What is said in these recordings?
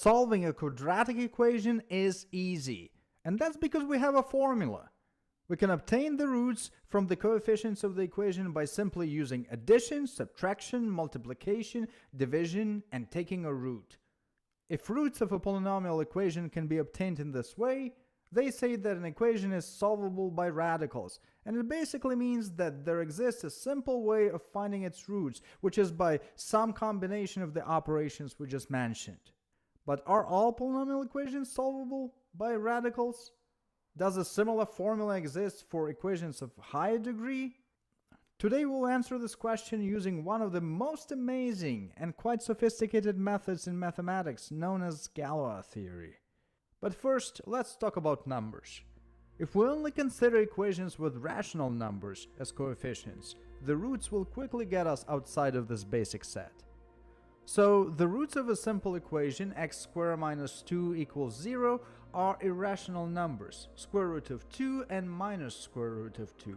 Solving a quadratic equation is easy, and that's because we have a formula. We can obtain the roots from the coefficients of the equation by simply using addition, subtraction, multiplication, division, and taking a root. If roots of a polynomial equation can be obtained in this way, they say that an equation is solvable by radicals, and it basically means that there exists a simple way of finding its roots, which is by some combination of the operations we just mentioned. But are all polynomial equations solvable by radicals? Does a similar formula exist for equations of higher degree? Today we'll answer this question using one of the most amazing and quite sophisticated methods in mathematics known as Galois theory. But first, let's talk about numbers. If we only consider equations with rational numbers as coefficients, the roots will quickly get us outside of this basic set. So, the roots of a simple equation x squared minus 2 equals 0 are irrational numbers, square root of 2 and minus square root of 2.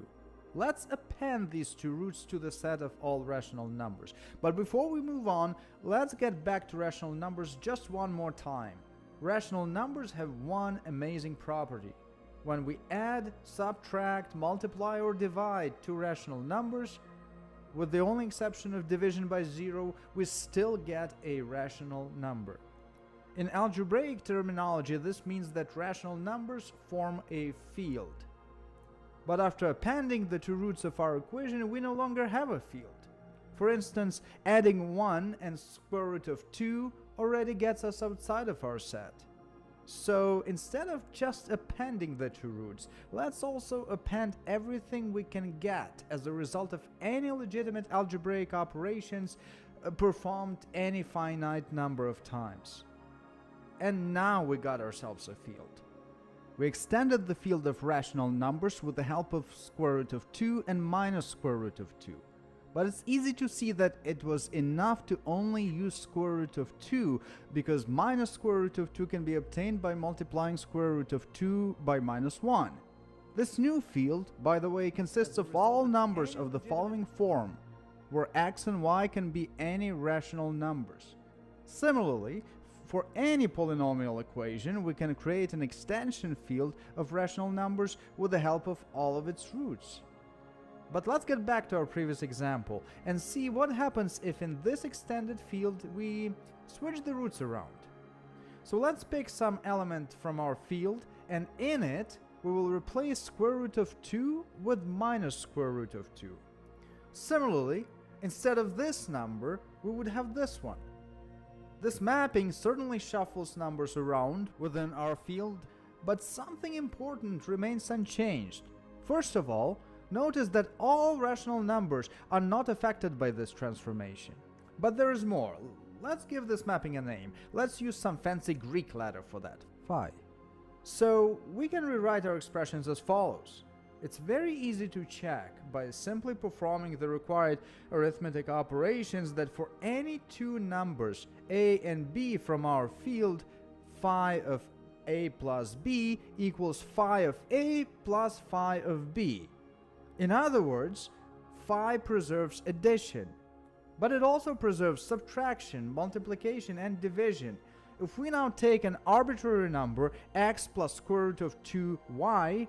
Let's append these two roots to the set of all rational numbers. But before we move on, let's get back to rational numbers just one more time. Rational numbers have one amazing property. When we add, subtract, multiply, or divide two rational numbers, with the only exception of division by zero, we still get a rational number. In algebraic terminology, this means that rational numbers form a field. But after appending the two roots of our equation, we no longer have a field. For instance, adding 1 and square root of 2 already gets us outside of our set. So instead of just appending the two roots, let's also append everything we can get as a result of any legitimate algebraic operations performed any finite number of times. And now we got ourselves a field. We extended the field of rational numbers with the help of square root of 2 and minus square root of 2. But it's easy to see that it was enough to only use square root of 2, because minus square root of 2 can be obtained by multiplying square root of 2 by minus 1. This new field, by the way, consists of all numbers of the following form, where x and y can be any rational numbers. Similarly, for any polynomial equation, we can create an extension field of rational numbers with the help of all of its roots. But let's get back to our previous example and see what happens if in this extended field we switch the roots around. So let's pick some element from our field, and in it we will replace square root of 2 with minus square root of 2. Similarly, instead of this number, we would have this one. This mapping certainly shuffles numbers around within our field, but something important remains unchanged. First of all, notice that all rational numbers are not affected by this transformation. But there is more. Let's give this mapping a name. Let's use some fancy Greek letter for that, phi. So we can rewrite our expressions as follows. It's very easy to check by simply performing the required arithmetic operations that for any two numbers a and b from our field, phi of a plus b equals phi of a plus phi of b. In other words, phi preserves addition, but it also preserves subtraction, multiplication, and division. If we now take an arbitrary number, x plus square root of 2y,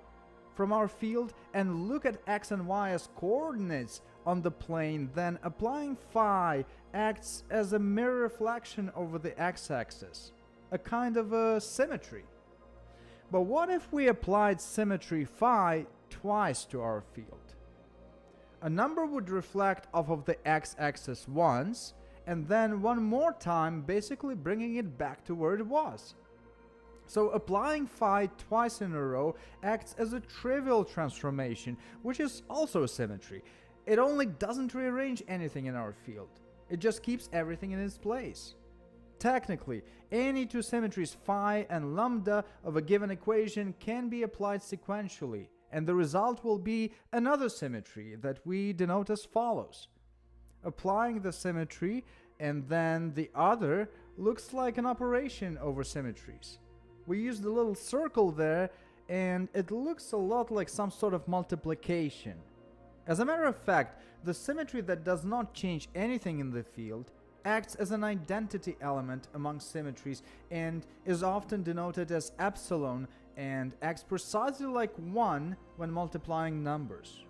from our field and look at x and y as coordinates on the plane, then applying phi acts as a mirror reflection over the x-axis, a kind of a symmetry. But what if we applied symmetry phi twice to our field? A number would reflect off of the x-axis once, and then one more time, basically bringing it back to where it was. So applying phi twice in a row acts as a trivial transformation, which is also a symmetry. It only doesn't rearrange anything in our field. It just keeps everything in its place. Technically, any two symmetries phi and lambda of a given equation can be applied sequentially, and the result will be another symmetry that we denote as follows. Applying the symmetry and then the other looks like an operation over symmetries. We use the little circle there, and it looks a lot like some sort of multiplication. As a matter of fact, the symmetry that does not change anything in the field acts as an identity element among symmetries and is often denoted as epsilon and acts precisely like 1 when multiplying numbers.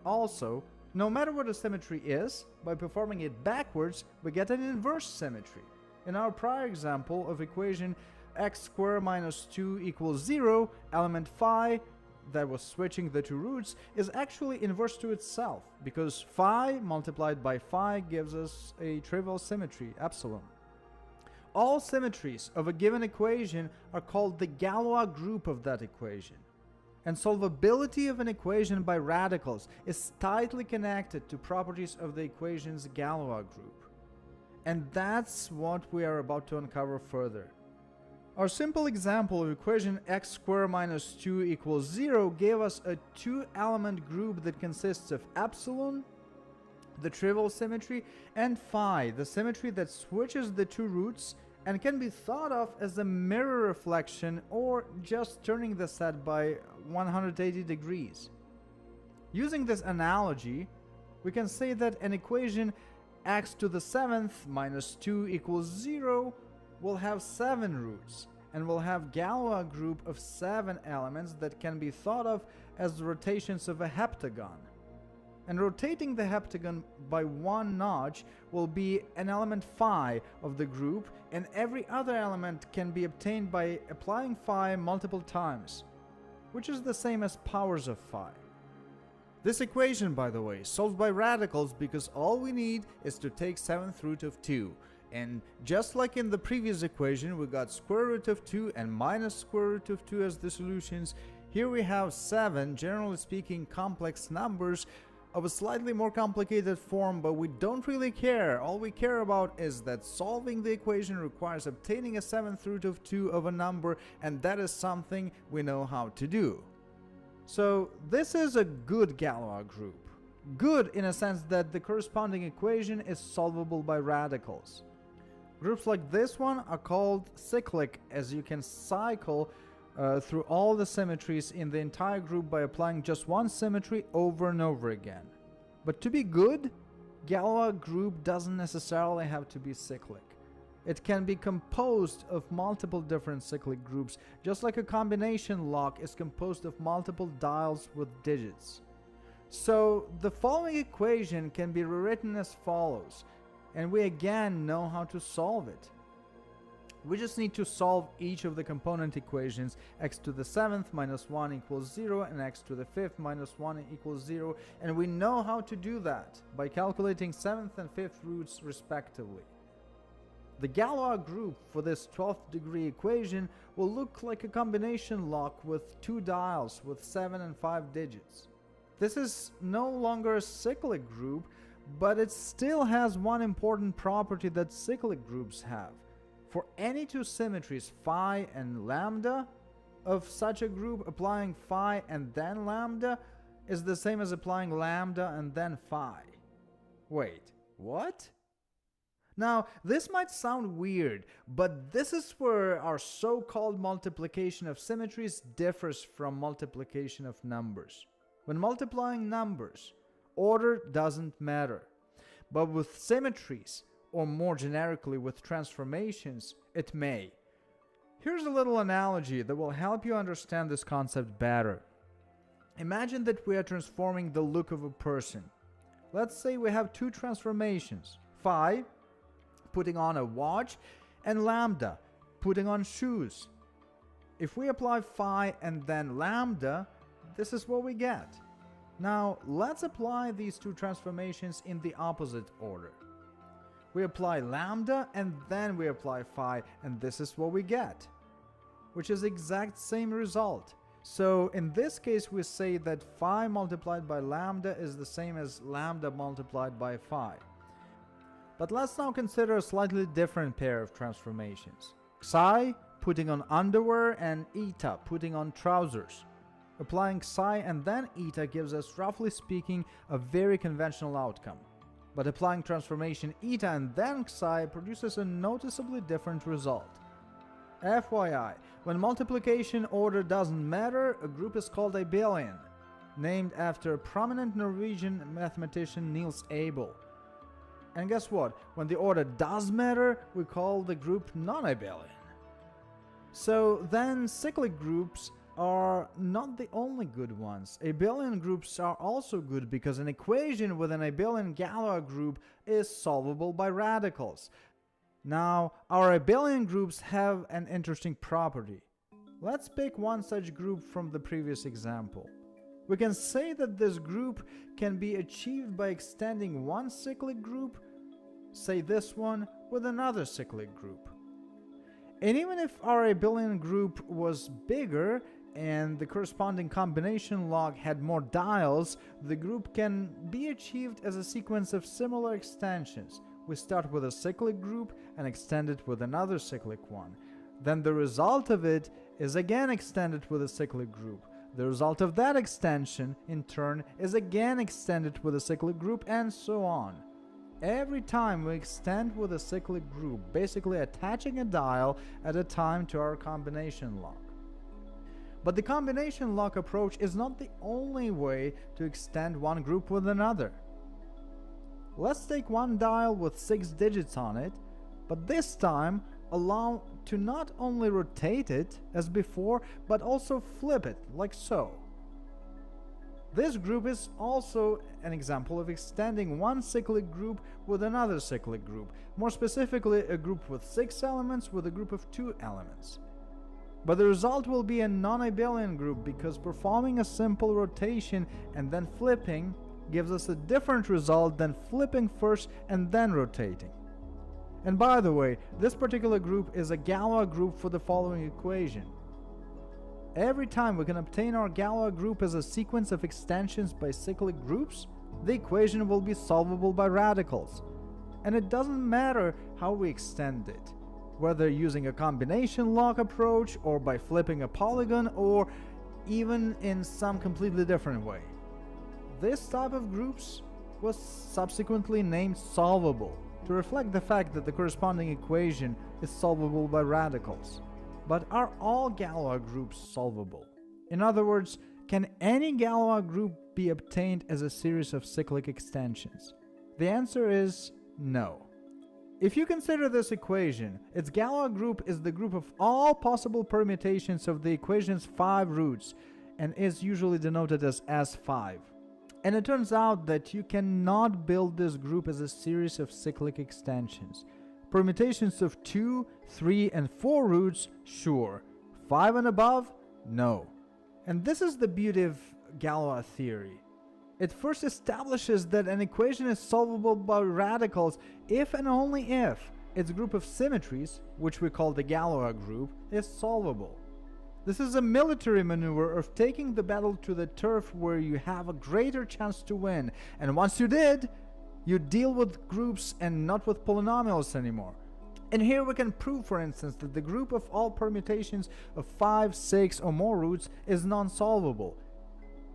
Also, no matter what a symmetry is, by performing it backwards, we get an inverse symmetry. In our prior example of equation x squared minus 2 equals 0, element phi, that was switching the two roots, is actually inverse to itself, because phi multiplied by phi gives us a trivial symmetry, epsilon. All symmetries of a given equation are called the Galois group of that equation. And solvability of an equation by radicals is tightly connected to properties of the equation's Galois group. And that's what we are about to uncover further. Our simple example of equation x squared minus 2 equals 0 gave us a two-element group that consists of epsilon, the trivial symmetry, and phi, the symmetry that switches the two roots and can be thought of as a mirror reflection or just turning the set by 180 degrees. Using this analogy, we can say that an equation x to the 7th minus 2 equals 0 will have 7 roots and will have Galois group of 7 elements that can be thought of as rotations of a heptagon. And rotating the heptagon by 1 notch will be an element phi of the group, and every other element can be obtained by applying phi multiple times, which is the same as powers of phi. This equation, by the way, is solved by radicals because all we need is to take 7th root of 2. And just like in the previous equation, we got square root of 2 and minus square root of 2 as the solutions. Here we have 7, generally speaking, complex numbers of a slightly more complicated form, but we don't really care. All we care about is that solving the equation requires obtaining a 7th root of 2 of a number, and that is something we know how to do. So this is a good Galois group. Good in a sense that the corresponding equation is solvable by radicals. Groups like this one are called cyclic, as you can cycle through all the symmetries in the entire group by applying just one symmetry over and over again. But to be good, Galois group doesn't necessarily have to be cyclic. It can be composed of multiple different cyclic groups, just like a combination lock is composed of multiple dials with digits. So the following equation can be rewritten as follows, and we again know how to solve it. We just need to solve each of the component equations, x to the 7th minus 1 equals 0 and x to the 5th minus 1 equals 0, and we know how to do that by calculating 7th and 5th roots respectively. The Galois group for this 12th degree equation will look like a combination lock with two dials with 7 and 5 digits. This is no longer a cyclic group, but it still has one important property that cyclic groups have. For any two symmetries, phi and lambda, of such a group, applying phi and then lambda is the same as applying lambda and then phi. Wait, what? Now, this might sound weird, but this is where our so-called multiplication of symmetries differs from multiplication of numbers. When multiplying numbers, order doesn't matter. But with symmetries, or more generically with transformations, it may. Here's a little analogy that will help you understand this concept better. Imagine that we are transforming the look of a person. Let's say we have two transformations, phi, putting on a watch, and lambda, putting on shoes. If we apply phi and then lambda, this is what we get. Now, let's apply these two transformations in the opposite order. We apply lambda and then we apply phi, and this is what we get, which is the exact same result. So in this case, we say that phi multiplied by lambda is the same as lambda multiplied by phi. But let's now consider a slightly different pair of transformations. Psi putting on underwear and eta putting on trousers. Applying psi and then eta gives us, roughly speaking, a very conventional outcome. But applying transformation eta and then psi produces a noticeably different result. FYI, when multiplication order doesn't matter, a group is called abelian, named after prominent Norwegian mathematician Niels Abel. And guess what? When the order does matter, we call the group non-abelian. So then cyclic groups are not the only good ones. Abelian groups are also good because an equation with an abelian Galois group is solvable by radicals. Now, our abelian groups have an interesting property. Let's pick one such group from the previous example. We can say that this group can be achieved by extending one cyclic group, say this one, with another cyclic group. And even if our abelian group was bigger and the corresponding combination log had more dials, the group can be achieved as a sequence of similar extensions. We start with a cyclic group and extend it with another cyclic one. Then the result of it is again extended with a cyclic group. The result of that extension, in turn, is again extended with a cyclic group, and so on. Every time we extend with a cyclic group, basically attaching a dial at a time to our combination log. But the combination log approach is not the only way to extend one group with another. Let's take one dial with 6 digits on it, but this time allow to not only rotate it as before, but also flip it, like so. This group is also an example of extending one cyclic group with another cyclic group, more specifically a group with 6 elements with a group of 2 elements. But the result will be a non-abelian group because performing a simple rotation and then flipping gives us a different result than flipping first and then rotating. And by the way, this particular group is a Galois group for the following equation. Every time we can obtain our Galois group as a sequence of extensions by cyclic groups, the equation will be solvable by radicals. And it doesn't matter how we extend it, whether using a combination log approach or by flipping a polygon or even in some completely different way. This type of groups was subsequently named solvable, to reflect the fact that the corresponding equation is solvable by radicals. But are all Galois groups solvable? In other words, can any Galois group be obtained as a series of cyclic extensions? The answer is no. If you consider this equation, its Galois group is the group of all possible permutations of the equation's 5 roots and is usually denoted as S5. And it turns out that you cannot build this group as a series of cyclic extensions. Permutations of 2, 3, and 4 roots, sure. 5 and above, no. And this is the beauty of Galois theory. It first establishes that an equation is solvable by radicals if and only if its group of symmetries, which we call the Galois group, is solvable. This is a military maneuver of taking the battle to the turf where you have a greater chance to win, and once you did, you deal with groups and not with polynomials anymore. And here we can prove, for instance, that the group of all permutations of 5, 6, or more roots is non-solvable.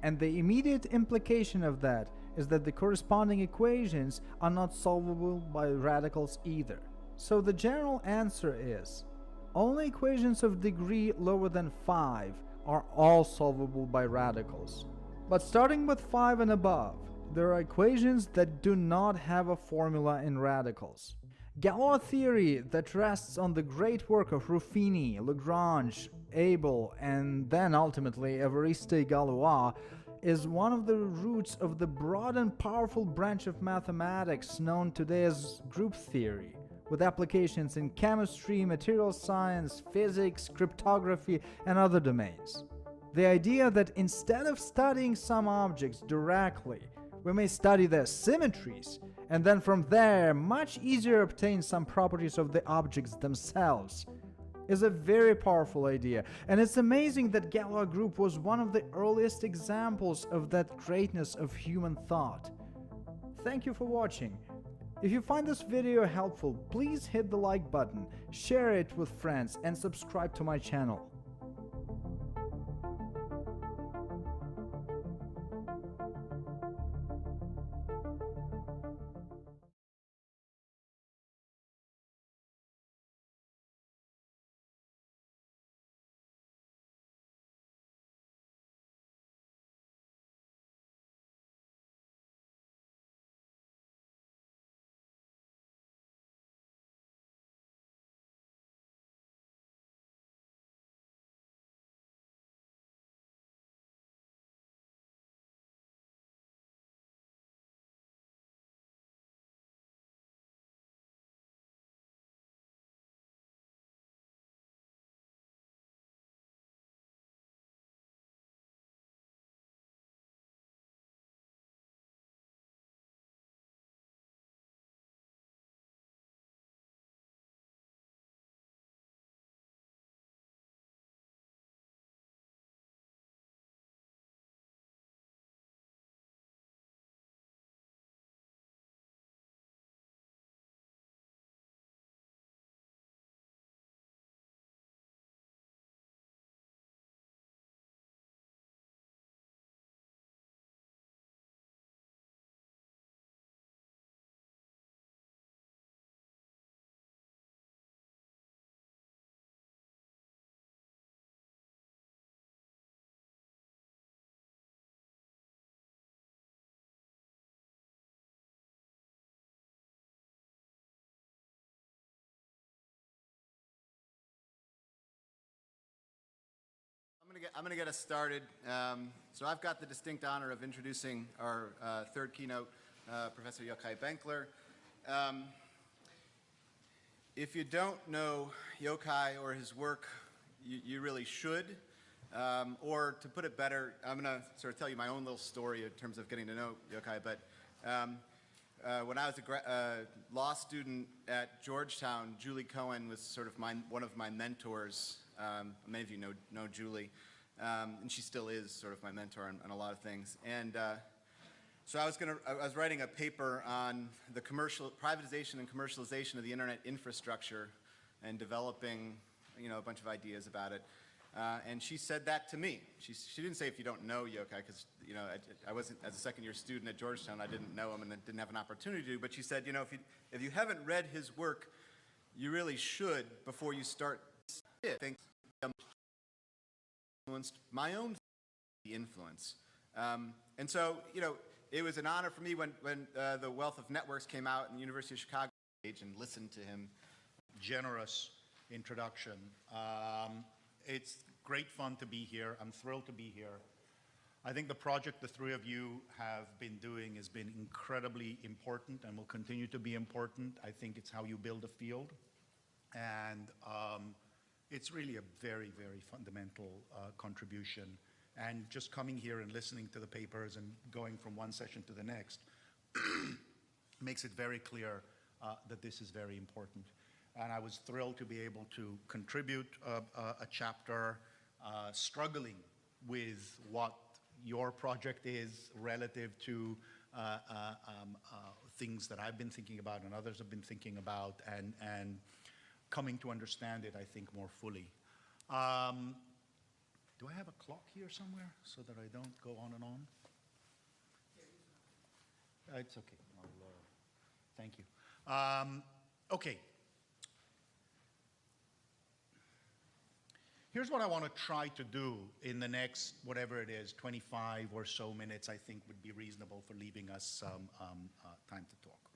And the immediate implication of that is that the corresponding equations are not solvable by radicals either. So the general answer is, only equations of degree lower than 5 are all solvable by radicals. But starting with 5 and above, there are equations that do not have a formula in radicals. Galois theory that rests on the great work of Ruffini, Lagrange, Abel, and then ultimately Évariste Galois is one of the roots of the broad and powerful branch of mathematics known today as group theory, with applications in chemistry, material science, physics, cryptography, and other domains. The idea that instead of studying some objects directly, we may study their symmetries, and then from there much easier obtain some properties of the objects themselves, is a very powerful idea. And it's amazing that Galois group was one of the earliest examples of that greatness of human thought. Thank you for watching. If you find this video helpful, please hit the like button, share it with friends, and subscribe to my channel. I'm going to get us started. So I've got the distinct honor of introducing our third keynote, Professor Yakai Benkler. If you don't know Yakai or his work, you really should. Or to put it better, I'm going to sort of tell you my own little story in terms of getting to know Yakai. But when I was a law student at Georgetown, Julie Cohen was sort of one of my mentors. Many of you know Julie, and she still is sort of my mentor on a lot of things. And so I was writing a paper on the privatization and commercialization of the internet infrastructure, and developing, a bunch of ideas about it. And she said that to me. She didn't say, if you don't know Yakai, because I wasn't, as a second-year student at Georgetown, I didn't know him and didn't have an opportunity to. But she said, if you haven't read his work, you really should before you start. I think influenced my own influence, and so it was an honor for me when The Wealth of Networks came out in the University of Chicago and listened to him. Generous introduction. It's great fun to be here. I'm thrilled to be here. I think the project the three of you have been doing has been incredibly important and will continue to be important. I think it's how you build a field, and it's really a very, very fundamental contribution. And just coming here and listening to the papers and going from one session to the next makes it very clear that this is very important. And I was thrilled to be able to contribute a chapter struggling with what your project is relative to things that I've been thinking about and others have been thinking about, and coming to understand it, I think, more fully. Do I have a clock here somewhere so that I don't go on and on? It's okay. Thank you. Okay. Here's what I want to try to do in the next, whatever it is, 25 or so minutes, I think would be reasonable for leaving us some time to talk.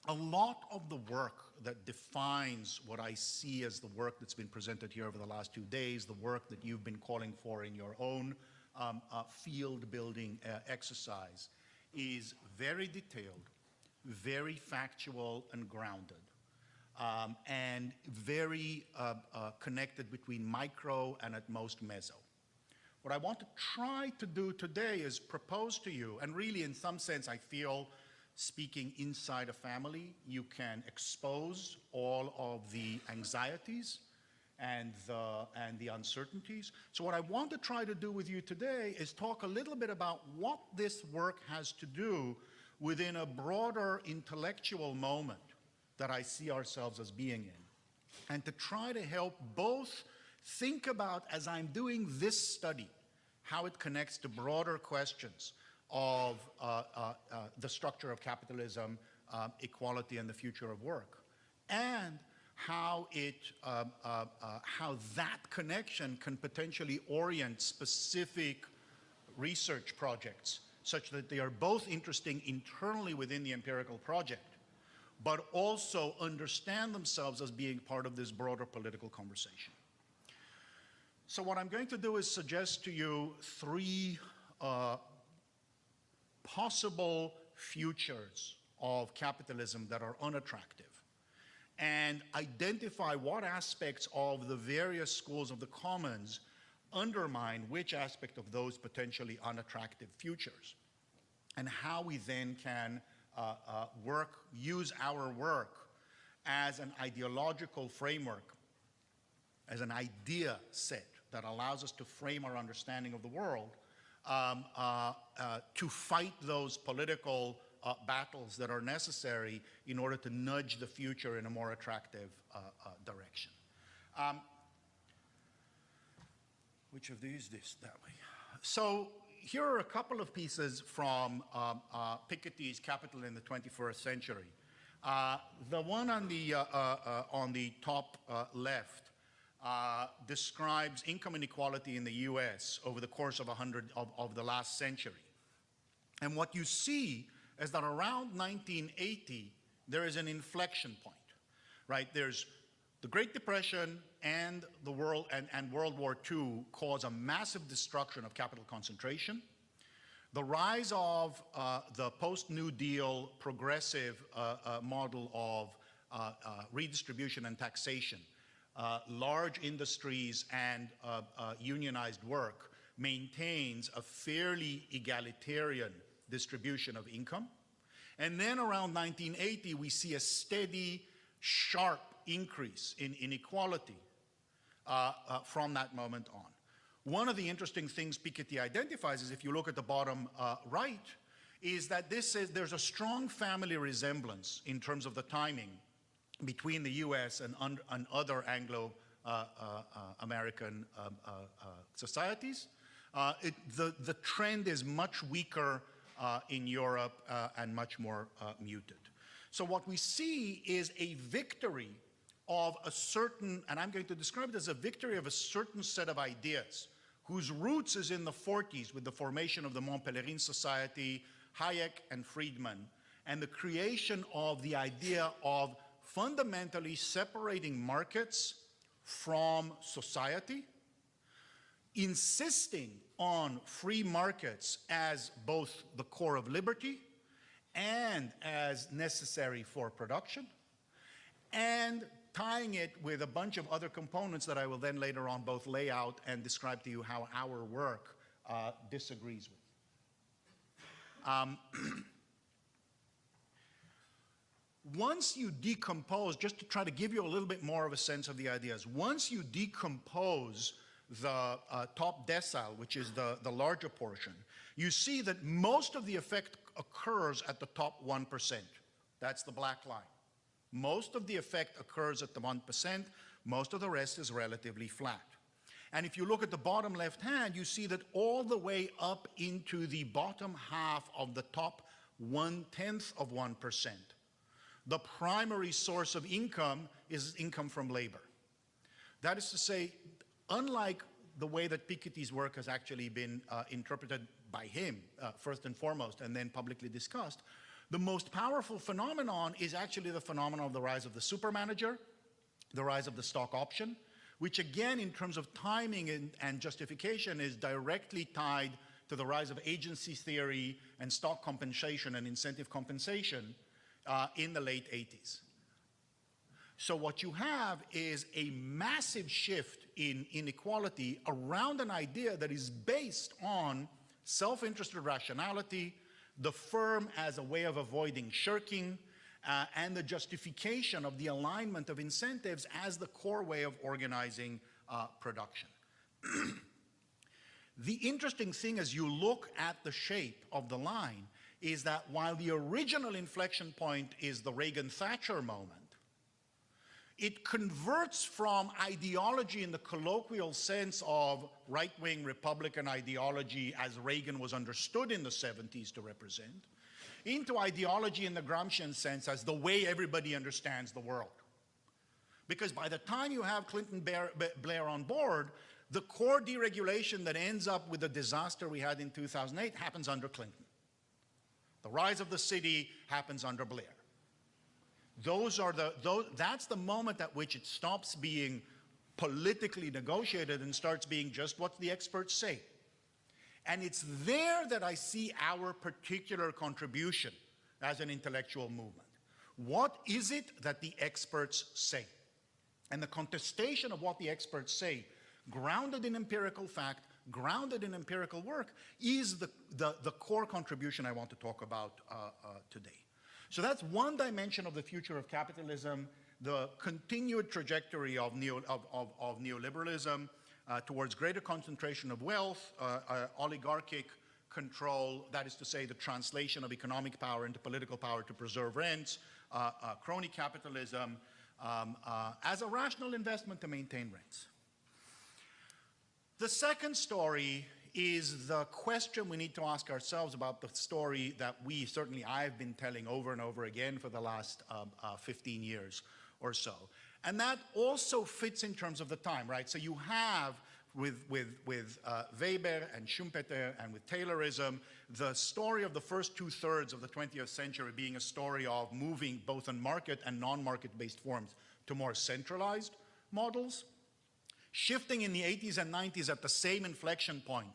A lot of the work that defines what I see as the work that's been presented here over the last 2 days, the work that you've been calling for in your own field building exercise, is very detailed, very factual and grounded, and very connected between micro and at most meso. What I want to try to do today is propose to you, and really in some sense I feel, speaking inside a family, you can expose all of the anxieties and the uncertainties. So what I want to try to do with you today is talk a little bit about what this work has to do within a broader intellectual moment that I see ourselves as being in, and to try to help both think about, as I'm doing this study, how it connects to broader questions of the structure of capitalism, equality, and the future of work, and how that connection can potentially orient specific research projects such that they are both interesting internally within the empirical project, but also understand themselves as being part of this broader political conversation. So what I'm going to do is suggest to you three possible futures of capitalism that are unattractive, and identify what aspects of the various schools of the commons undermine which aspect of those potentially unattractive futures, and how we then can use our work as an ideological framework, as an idea set that allows us to frame our understanding of the world, to fight those political battles that are necessary in order to nudge the future in a more attractive direction. Which of these? This, that way. So here are a couple of pieces from Piketty's Capital in the 21st Century. The one on the top left describes income inequality in the US over the course of the last century. And what you see is that around 1980, there is an inflection point, right? There's The Great Depression and World War II caused a massive destruction of capital concentration. The rise of the post-New Deal progressive model of redistribution and taxation, large industries and unionized work maintains a fairly egalitarian distribution of income. And then around 1980, we see a steady, sharp increase in inequality from that moment on. One of the interesting things Piketty identifies is, if you look at the bottom right, is that there's a strong family resemblance in terms of the timing between the US and other Anglo-American societies. The trend is much weaker in Europe and much more muted. So what we see is a victory of a certain, and I'm going to describe it as a victory of a certain set of ideas whose roots is in the 40s with the formation of the Mont Pelerin Society, Hayek and Friedman, and the creation of the idea of fundamentally separating markets from society, insisting on free markets as both the core of liberty and as necessary for production, and tying it with a bunch of other components that I will then later on both lay out and describe to you how our work disagrees with. Once you decompose, just to try to give you a little bit more of a sense of the ideas, once you decompose the top decile, which is the larger portion, you see that most of the effect occurs at the top 1%. That's the black line. Most of the effect occurs at the 1%. Most of the rest is relatively flat. And if you look at the bottom left hand, you see that all the way up into the bottom half of the top 1/10 of 1%, the primary source of income is income from labor. That is to say, unlike the way that Piketty's work has actually been interpreted by him, first and foremost, and then publicly discussed, the most powerful phenomenon is actually the phenomenon of the rise of the supermanager, the rise of the stock option, which again, in terms of timing and justification, is directly tied to the rise of agency theory and stock compensation and incentive compensation in the late 80s. So what you have is a massive shift in inequality around an idea that is based on self-interested rationality, the firm as a way of avoiding shirking, and the justification of the alignment of incentives as the core way of organizing production. The interesting thing as you look at the shape of the line is that while the original inflection point is the Reagan-Thatcher moment, it converts from ideology in the colloquial sense of right-wing Republican ideology as Reagan was understood in the 70s to represent, into ideology in the Gramscian sense as the way everybody understands the world. Because by the time you have Clinton-Blair on board, the core deregulation that ends up with the disaster we had in 2008 happens under Clinton. The rise of the city happens under Blair. That's the moment at which it stops being politically negotiated and starts being just what the experts say. And it's there that I see our particular contribution as an intellectual movement. What is it that the experts say? And the contestation of what the experts say, grounded in empirical fact, grounded in empirical work, is the core contribution I want to talk about today. So that's one dimension of the future of capitalism, the continued trajectory of neoliberalism towards greater concentration of wealth, oligarchic control, that is to say the translation of economic power into political power to preserve rents, crony capitalism, as a rational investment to maintain rents. The second story is the question we need to ask ourselves about the story that certainly I've been telling over and over again for the last 15 years or so. And that also fits in terms of the time, right? So you have Weber and Schumpeter and with Taylorism, the story of the first two-thirds of the 20th century being a story of moving both on market and non-market-based forms to more centralized models, shifting in the 80s and 90s at the same inflection point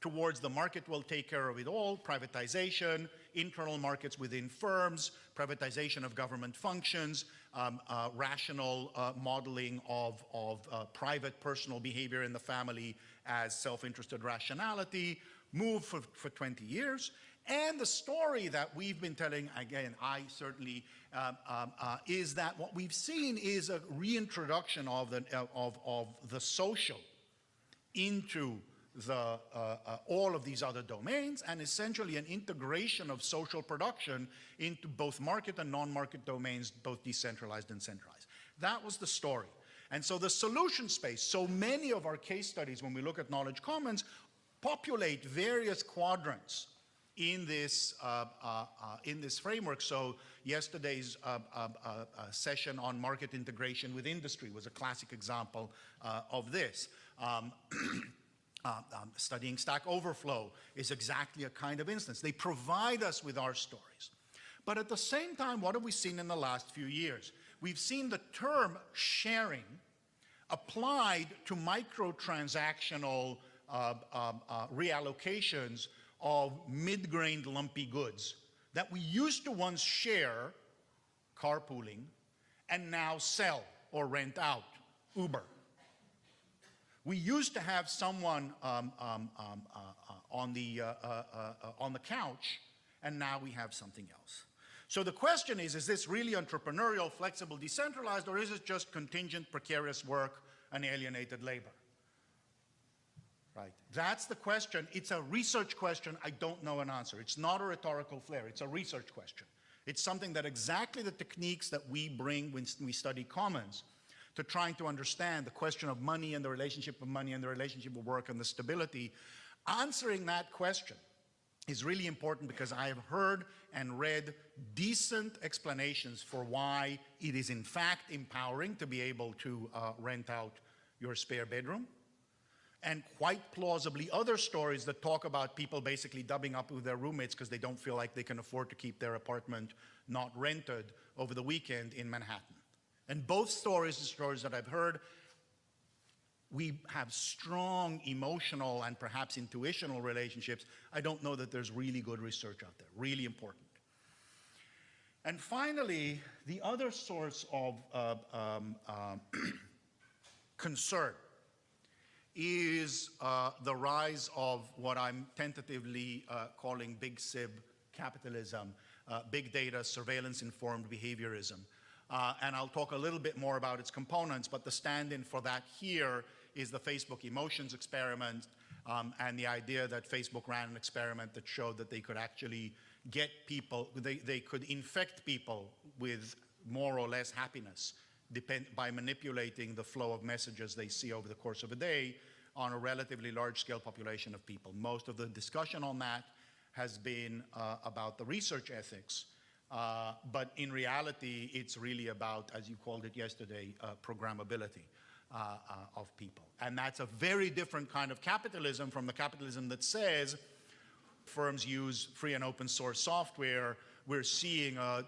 towards the market will take care of it all, privatization, internal markets within firms, privatization of government functions, rational modeling of private personal behavior in the family as self-interested rationality, moved for 20 years. And the story that we've been telling, again, I certainly, is that what we've seen is a reintroduction of the social into all of these other domains, and essentially an integration of social production into both market and non-market domains, both decentralized and centralized. That was the story. And so the solution space, so many of our case studies when we look at knowledge commons populate various quadrants in this framework. So yesterday's session on market integration with industry was a classic example of this. Studying Stack Overflow is exactly a kind of instance. They provide us with our stories. But at the same time, what have we seen in the last few years? We've seen the term sharing applied to microtransactional reallocations of mid-grained lumpy goods that we used to once share, carpooling, and now sell or rent out, Uber. We used to have someone on the couch, and now we have something else. So the question is this really entrepreneurial, flexible, decentralized, or is it just contingent, precarious work and alienated labor? Right. That's the question. It's a research question. I don't know an answer. It's not a rhetorical flair. It's a research question. It's something that exactly the techniques that we bring when we study commons to trying to understand the question of money and the relationship of money and the relationship of work and the stability. Answering that question is really important because I have heard and read decent explanations for why it is in fact empowering to be able to rent out your spare bedroom, and quite plausibly other stories that talk about people basically doubling up with their roommates because they don't feel like they can afford to keep their apartment not rented over the weekend in Manhattan. And both stories, the stories that I've heard, we have strong emotional and perhaps intuitional relationships. I don't know that there's really good research out there, really important. And finally, the other source of concern is the rise of what I'm tentatively calling big SIB capitalism, big data, surveillance-informed behaviorism. And I'll talk a little bit more about its components, but the stand-in for that here is the Facebook emotions experiment and the idea that Facebook ran an experiment that showed that they could actually get people, they could infect people with more or less happiness by manipulating the flow of messages they see over the course of a day on a relatively large-scale population of people. Most of the discussion on that has been about the research ethics. But in reality, it's really about, as you called it yesterday, programmability of people. And that's a very different kind of capitalism from the capitalism that says firms use free and open source software. We're seeing a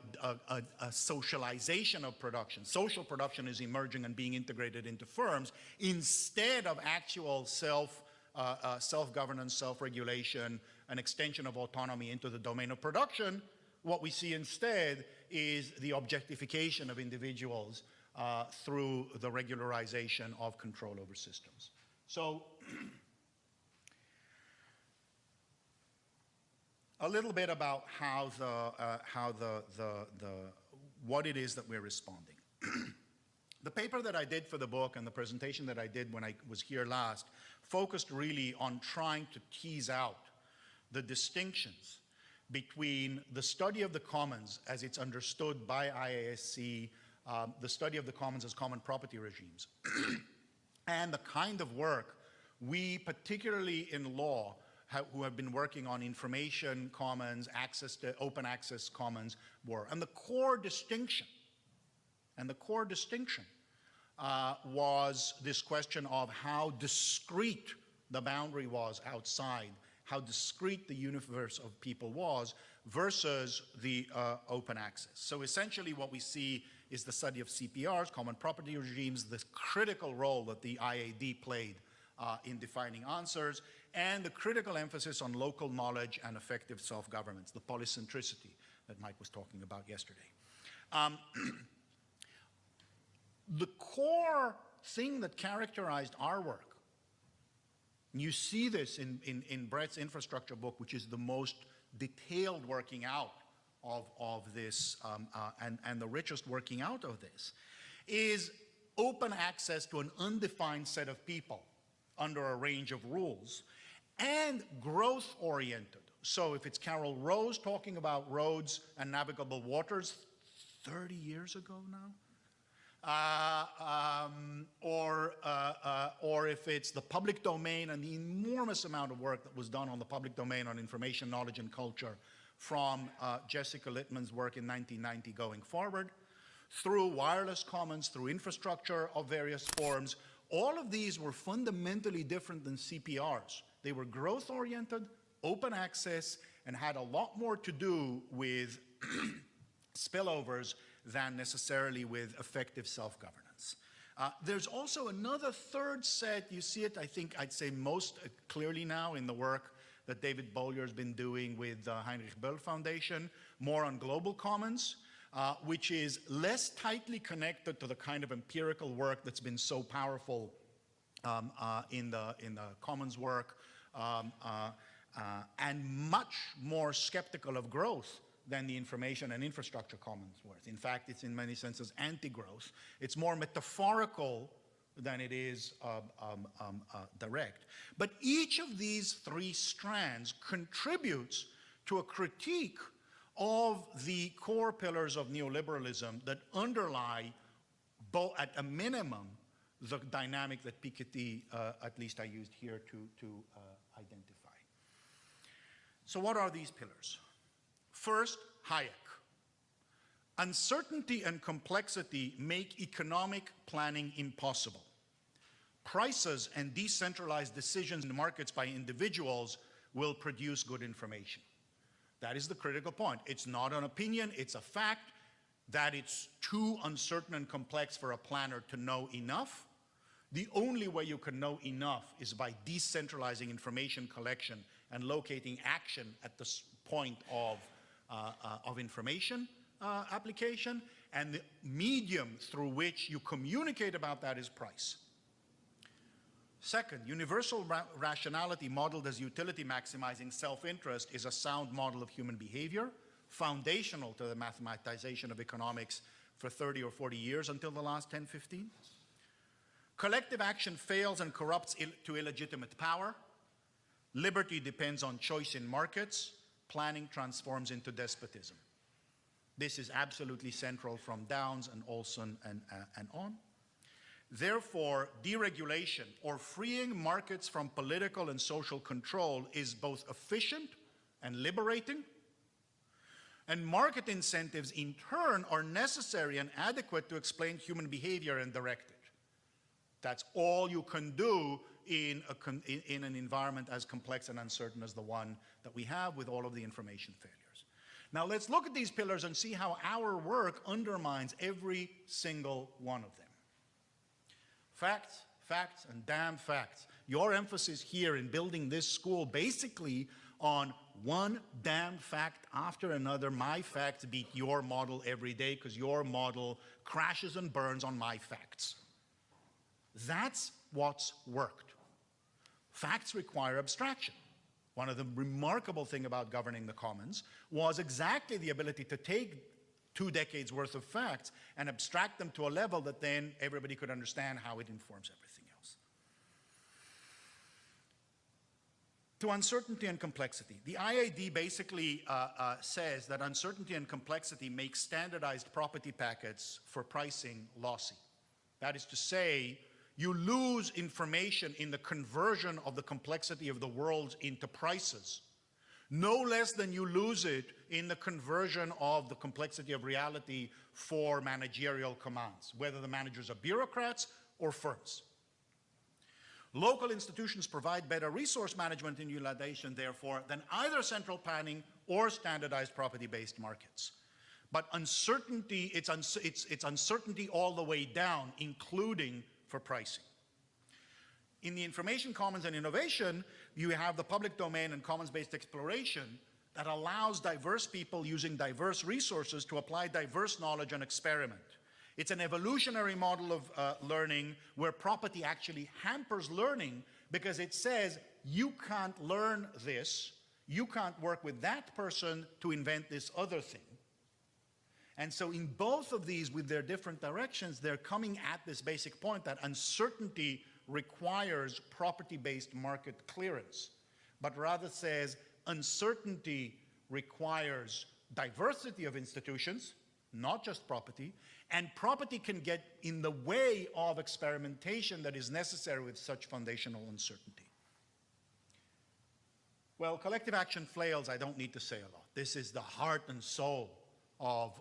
socialization of production. Social production is emerging and being integrated into firms instead of actual self-governance, self-regulation, an extension of autonomy into the domain of production. What we see instead is the objectification of individuals through the regularization of control over systems. So a little bit about what it is that we're responding. The paper that I did for the book and the presentation that I did when I was here last focused really on trying to tease out the distinctions between the study of the commons as it's understood by IASC, the study of the commons as common property regimes, and the kind of work we, particularly in law, who have been working on information commons, access to open access commons were. And the core distinction was this question of how discrete the boundary was outside, how discrete the universe of people was versus the open access. So essentially what we see is the study of CPRs, common property regimes, the critical role that the IAD played in defining answers, and the critical emphasis on local knowledge and effective self-governance, the polycentricity that Mike was talking about yesterday. The core thing that characterized our work, and you see this in Brett's infrastructure book, which is the most detailed working out of this and the richest working out of this, is open access to an undefined set of people under a range of rules and growth-oriented. So if it's Carol Rose talking about roads and navigable waters 30 years ago now, or if it's the public domain and the enormous amount of work that was done on the public domain on information, knowledge, and culture from Jessica Littman's work in 1990 going forward, through wireless commons, through infrastructure of various forms, all of these were fundamentally different than CPRs. They were growth-oriented, open access, and had a lot more to do with spillovers than necessarily with effective self-governance. There's also another third set. You see it, I think, I'd say most clearly now in the work that David Bollier's been doing with the Heinrich Böll Foundation, more on global commons, which is less tightly connected to the kind of empirical work that's been so powerful in the commons work, and much more skeptical of growth than the information and infrastructure commons worth. In fact, it's in many senses anti-growth. It's more metaphorical than it is direct. But each of these three strands contributes to a critique of the core pillars of neoliberalism that underlie, at a minimum, the dynamic that Piketty, at least I used here to identify. So what are these pillars? First, Hayek. Uncertainty and complexity make economic planning impossible. Prices and decentralized decisions in markets by individuals will produce good information. That is the critical point. It's not an opinion, it's a fact that it's too uncertain and complex for a planner to know enough. The only way you can know enough is by decentralizing information collection and locating action at the point of information application, and the medium through which you communicate about that is price. Second, universal rationality modeled as utility maximizing self-interest is a sound model of human behavior, foundational to the mathematization of economics for 30 or 40 years until the last 10, 15. Collective action fails and corrupts to illegitimate power. Liberty depends on choice in markets. Planning transforms into despotism. This is absolutely central from Downs and Olson and on. Therefore, deregulation or freeing markets from political and social control is both efficient and liberating. And market incentives, in turn, are necessary and adequate to explain human behavior and direct it. That's all you can do in an environment as complex and uncertain as the one that we have with all of the information failures. Now let's look at these pillars and see how our work undermines every single one of them. Facts, facts, and damn facts. Your emphasis here in building this school basically on one damn fact after another. My facts beat your model every day because your model crashes and burns on my facts. That's what's worked. Facts require abstraction. One of the remarkable things about governing the commons was exactly the ability to take 2 decades worth of facts and abstract them to a level that then everybody could understand how it informs everything else. To uncertainty and complexity. The IAD basically says that uncertainty and complexity make standardized property packets for pricing lossy. That is to say, you lose information in the conversion of the complexity of the world into prices. no less than you lose it in the conversion of the complexity of reality for managerial commands, whether the managers are bureaucrats or firms. Local institutions provide better resource management and utilization, therefore, than either central planning or standardized property-based markets. But uncertainty, it's uncertainty all the way down, including for pricing. In the information commons and innovation, you have the public domain and commons-based exploration that allows diverse people using diverse resources to apply diverse knowledge and experiment. It's an evolutionary model of learning where property actually hampers learning because it says you can't learn this, you can't work with that person to invent this other thing. And so in both of these, with their different directions, they're coming at this basic point that uncertainty requires property-based market clearance, but rather says uncertainty requires diversity of institutions, not just property, and property can get in the way of experimentation that is necessary with such foundational uncertainty. Well, collective action flails, I don't need to say a lot. This is the heart and soul of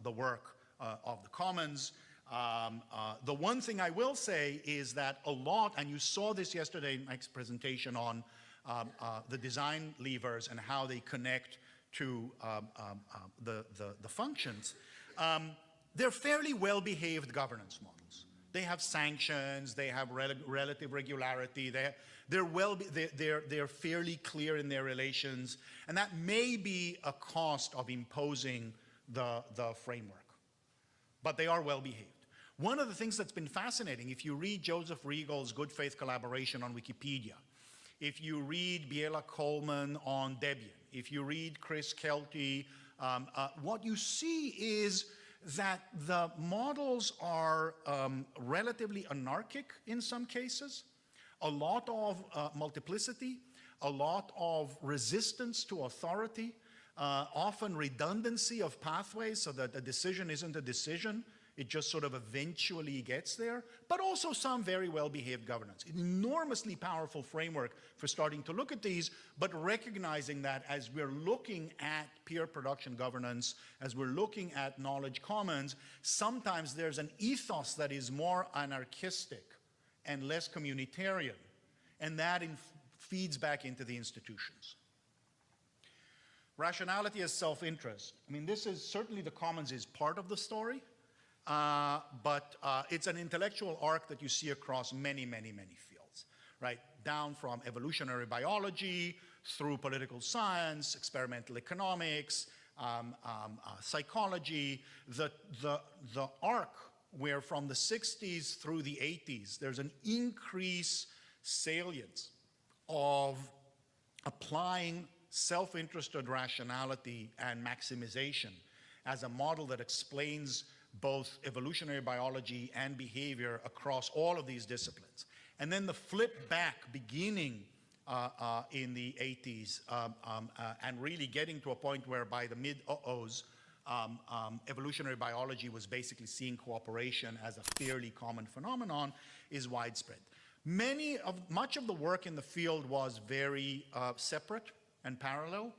the work of the Commons. The one thing I will say is that a lot, and you saw this yesterday in Mike's presentation on the design levers and how they connect to the functions, they're fairly well-behaved governance models. They have sanctions, they have relative regularity, they're fairly clear in their relations, and that may be a cost of imposing the framework. But they are well-behaved. One of the things that's been fascinating, if you read Joseph Regal's Good Faith Collaboration on Wikipedia, if you read Biela Coleman on Debian, if you read Chris Kelty, what you see is that the models are relatively anarchic in some cases, a lot of multiplicity, a lot of resistance to authority, often redundancy of pathways so that a decision isn't a decision, it just sort of eventually gets there, but also some very well-behaved governance. An enormously powerful framework for starting to look at these, but recognizing that as we're looking at peer production governance, as we're looking at knowledge commons, sometimes there's an ethos that is more anarchistic and less communitarian, and that feeds back into the institutions. Rationality as self-interest. I mean, this is certainly the commons is part of the story, but it's an intellectual arc that you see across many, many, many fields, right? Down from evolutionary biology, through political science, experimental economics, psychology, the arc where from the 60s through the 80s, there's an increased salience of applying self-interested rationality and maximization as a model that explains both evolutionary biology and behavior across all of these disciplines. And then the flip back beginning in the 80s and really getting to a point where by the mid-00s, evolutionary biology was basically seeing cooperation as a fairly common phenomenon is widespread. Much of the work in the field was very separate and parallel.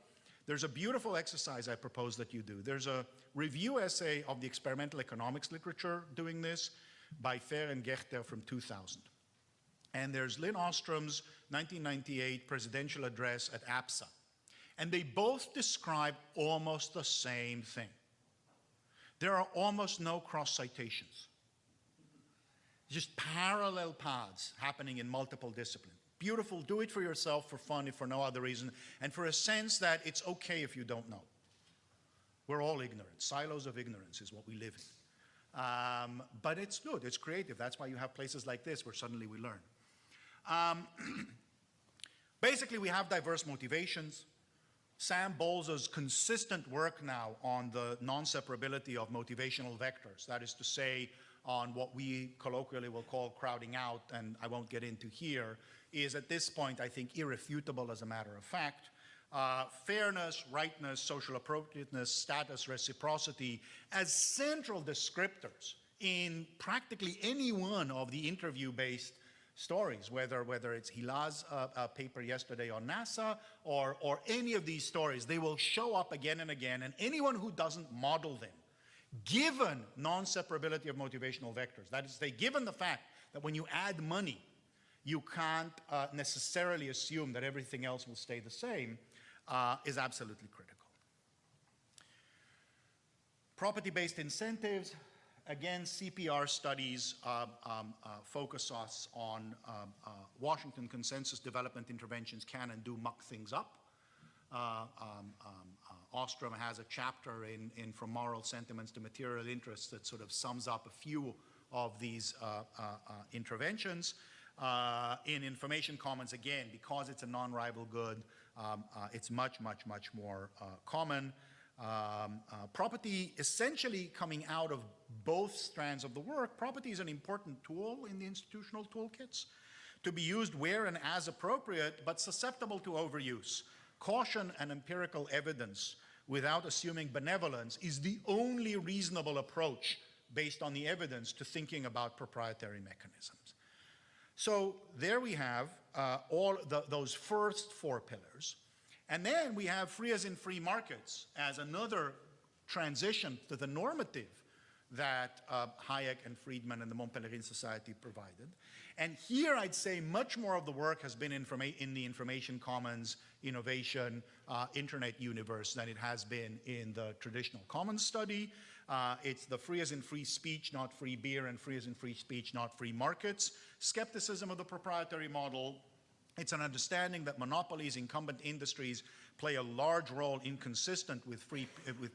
There's a beautiful exercise I propose that you do. There's a review essay of the experimental economics literature doing this by Fair and Gechter from 2000. And there's Lynn Ostrom's 1998 presidential address at APSA. And they both describe almost the same thing. There are almost no cross-citations. Just parallel paths happening in multiple disciplines. Beautiful, do it for yourself, for fun, if for no other reason, and for a sense that it's okay if you don't know. We're all ignorant. Silos of ignorance is what we live in. But it's good, it's creative. That's why you have places like this where suddenly we learn. Basically, we have diverse motivations. Sam Bolza's consistent work now on the non-separability of motivational vectors, that is to say, on what we colloquially will call crowding out, and I won't get into here, is at this point, I think, irrefutable as a matter of fact. Fairness, rightness, social appropriateness, status, reciprocity as central descriptors in practically any one of the interview-based stories, whether it's Hila's paper yesterday on NASA or any of these stories. They will show up again and again, and anyone who doesn't model them, given non-separability of motivational vectors, that is, given the fact that when you add money, you can't necessarily assume that everything else will stay the same, is absolutely critical. Property-based incentives, again, CPR studies focus us on Washington consensus development interventions can and do muck things up. Ostrom has a chapter in From Moral Sentiments to Material Interests that sort of sums up a few of these interventions. In information commons, again, because it's a non-rival good, it's much more common. Property essentially coming out of both strands of the work. Property is an important tool in the institutional toolkits to be used where and as appropriate, but susceptible to overuse. Caution and empirical evidence without assuming benevolence is the only reasonable approach based on the evidence to thinking about proprietary mechanisms. So there we have those first four pillars. And then we have free as in free markets as another transition to the normative that Hayek and Friedman and the Montpellier Society provided. And here I'd say much more of the work has been in the information commons, innovation, internet universe than it has been in the traditional commons study. It's the free as in free speech, not free beer, and free as in free speech, not free markets. Skepticism of the proprietary model. It's an understanding that monopolies, incumbent industries play a large role inconsistent with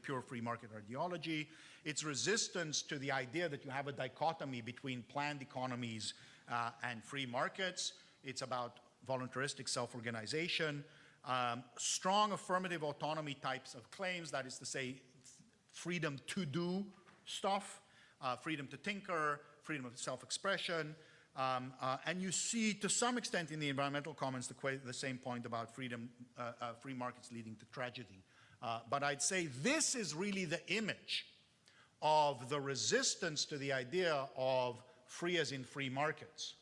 pure free market ideology. It's resistance to the idea that you have a dichotomy between planned economies and free markets. It's about voluntaristic self-organization, strong affirmative autonomy types of claims, that is to say, freedom to do stuff, freedom to tinker, freedom of self-expression. And you see, to some extent in the environmental commons, the same point about freedom, free markets leading to tragedy. But I'd say this is really the image of the resistance to the idea of free as in free markets.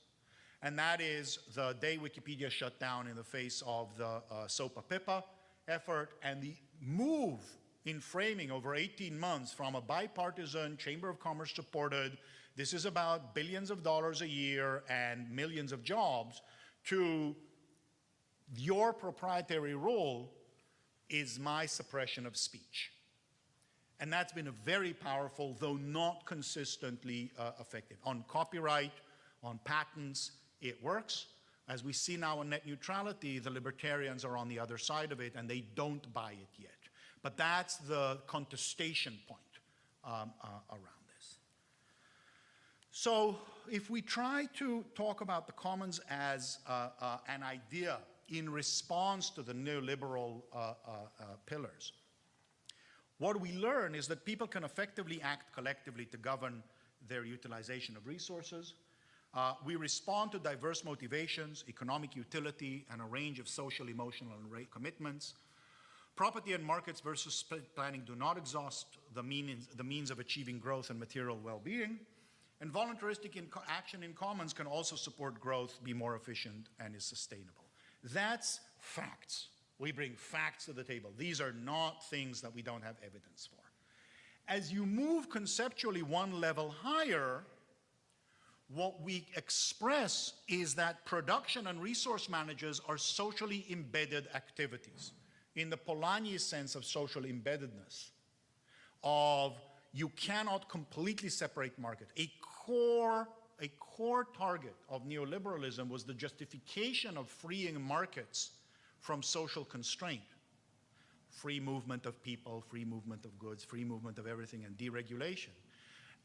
And that is the day Wikipedia shut down in the face of the SOPA PIPA effort, and the move in framing over 18 months from a bipartisan, Chamber of Commerce supported, this is about billions of dollars a year and millions of jobs, to your proprietary role is my suppression of speech. And that's been a very powerful, though not consistently effective. On copyright, on patents, it works. As we see now on net neutrality, the libertarians are on the other side of it and they don't buy it yet. But that's the contestation point around this. So if we try to talk about the commons as an idea in response to the neoliberal pillars, what we learn is that people can effectively act collectively to govern their utilization of resources. We respond to diverse motivations, economic utility, and a range of social, emotional, and commitments. Property and markets versus split planning do not exhaust the means of achieving growth and material well-being. And voluntaristic action in commons can also support growth, be more efficient, and is sustainable. That's facts. We bring facts to the table. These are not things that we don't have evidence for. As you move conceptually one level higher, what we express is that production and resource managers are socially embedded activities, in the Polanyi sense of social embeddedness, of you cannot completely separate market. A core target of neoliberalism was the justification of freeing markets from social constraint. Free movement of people, free movement of goods, free movement of everything, and deregulation.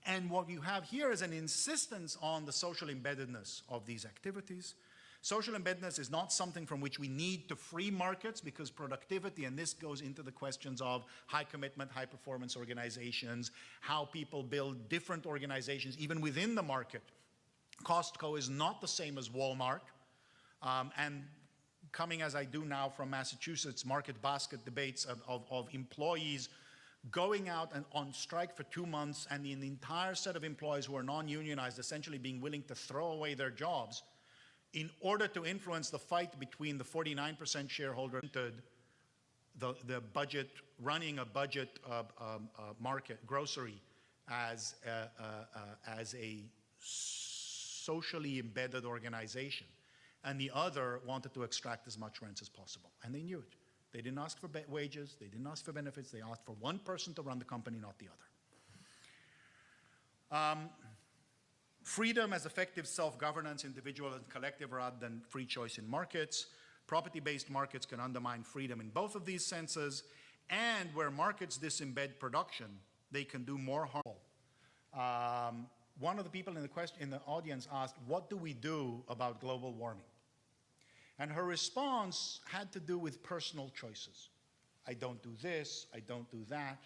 And what you have here is an insistence on the social embeddedness of these activities. Social embeddedness is not something from which we need to free markets, because productivity, and this goes into the questions of high commitment, high performance organizations, how people build different organizations even within the market. Costco is not the same as Walmart. And coming as I do now from Massachusetts, market basket debates of employees going out and on strike for 2 months, and the entire set of employees who are non-unionized essentially being willing to throw away their jobs in order to influence the fight between the 49% shareholder, the budget, running a budget market, grocery, as a socially embedded organization, and the other wanted to extract as much rents as possible, and they knew it. They didn't ask for wages, they didn't ask for benefits, they asked for one person to run the company, not the other. Freedom as effective self-governance, individual and collective, rather than free choice in markets. Property-based markets can undermine freedom in both of these senses, and where markets disembed production, they can do more harm. One of the people in the audience asked, what do we do about global warming? And her response had to do with personal choices. I don't do this, I don't do that.